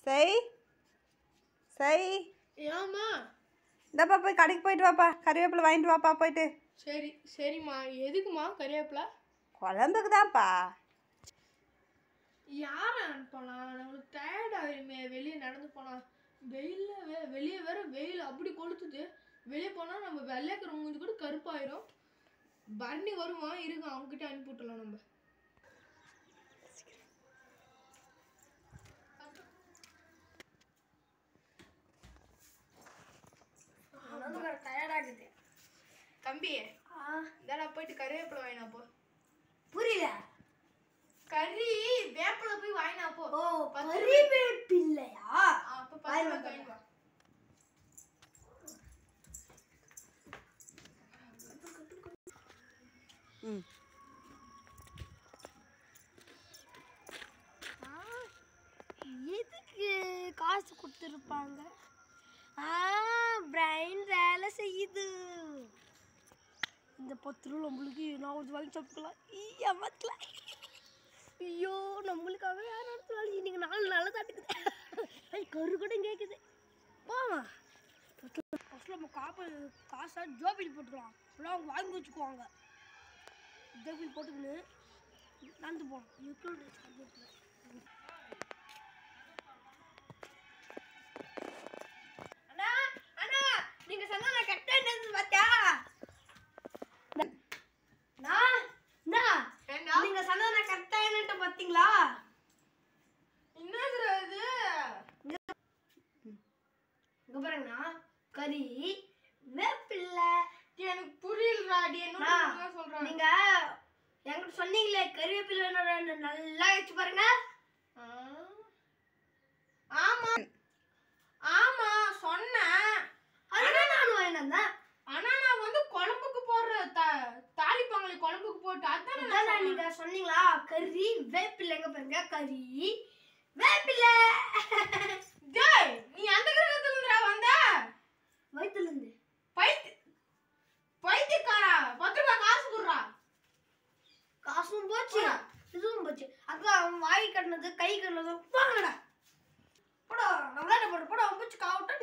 சரி சரி ஏம்மா இந்தப்பா போய் கடைக்கு போயிட்டு வாப்பா, கறிவேப்பிலை வாங்கிட்டு வாப்பா போயிட்டு. சரி சரிம்மா. எதுக்குமா கறிவேப்பிலை? குழம்புக்கு தான்ப்பா. யாரை அனுப்பலாம்? நம்மளுக்கு டயர்ட் ஆகிடுமே வெளியே நடந்து போனால். வெயிலில் வெளியே வேற வெயில் அப்படி கொளுத்துது. வெளியே போனால் நம்ம வெள்ளைக்கிற மூஞ்சி கூட கருப்பாயிரும். பரணி வருவான் இருக்கு, அவங்ககிட்ட அனுப்பி விட்டுலாம் நம்ம. டயர்டாகுது தம்பி. இதெல்லாம் போயிட்டு கறிவேப்பிலை வாங்கினா போ. புரியல. கறி வேப்பிலை போய் வாங்கினா போ. ஓ, கறிவேப்பிலையா? அப்ப 10 ரூபாய்க்கு வாங்கி வா. எதுக்கு காசு கொடுத்துருப்பாங்க? பிரைன் வேலை செய்யுது. இந்த 10 ரூபா நம்மளுக்கு நான் கொஞ்சம் வாங்கி சாப்பிட்டுக்கலாம். ஏமாத்தலாம். ஐயோ, நம்மளுக்காக யார் நடத்துவாங்க? இன்னைக்கு நாலு நல்லா சாப்பிட்டுக்குது. கரு கூட கேட்குது. போமா ஃபஸ்ட்டில் நம்ம காசை ஜோபில் போட்டுக்கலாம். இப்பெல்லாம் அவங்க வாங்கி வச்சுக்குவாங்க. ஜோபில் போட்டுக்கின்னு நடந்து போகணும். அண்ணா அண்ணா, நீங்க சொன்ன நான் கரெக்டாக என்னது பார்த்தியா? நீங்க சொன்னது நான் கரெக்டா என்னட்டு பாத்தீங்களா? என்னது இது? இங்க பாருங்கண்ணா, கறி வேப்பில்லை. எனக்கு புரியலடா. என்ன சொல்றாங்க? நீங்க என்கிட்ட சொன்னீங்களே கறிவேப்பிலை நல்லா வச்சு பாருங்க. ஆமா ஆமா சொன்னேன். அதுதான் நானும் வாங்கினேன். ஆனா நான் வந்து குழம்புக்கு போடுற தாளிப்பாங்களே, குழம்புக்கு போட்டு அதான் நீங்க சொன்னீங்களா கறி வேப்பில்லை. எங்க பாருங்க, கறி வேப்பில்லை. டேய், நீ அந்த கிரகத்துல இருந்துடா வந்த? வயித்துல இருந்து. பைத்தியக்காரா, 10 ரூபாய் காசு குடுறா. காசும் போச்சு, இதுவும் போச்சு. அதான் வாய் கட்டினது கை கட்டினது. வாங்கடா போடா, நல்லா போடு போட. போச்சு காவட்டும்.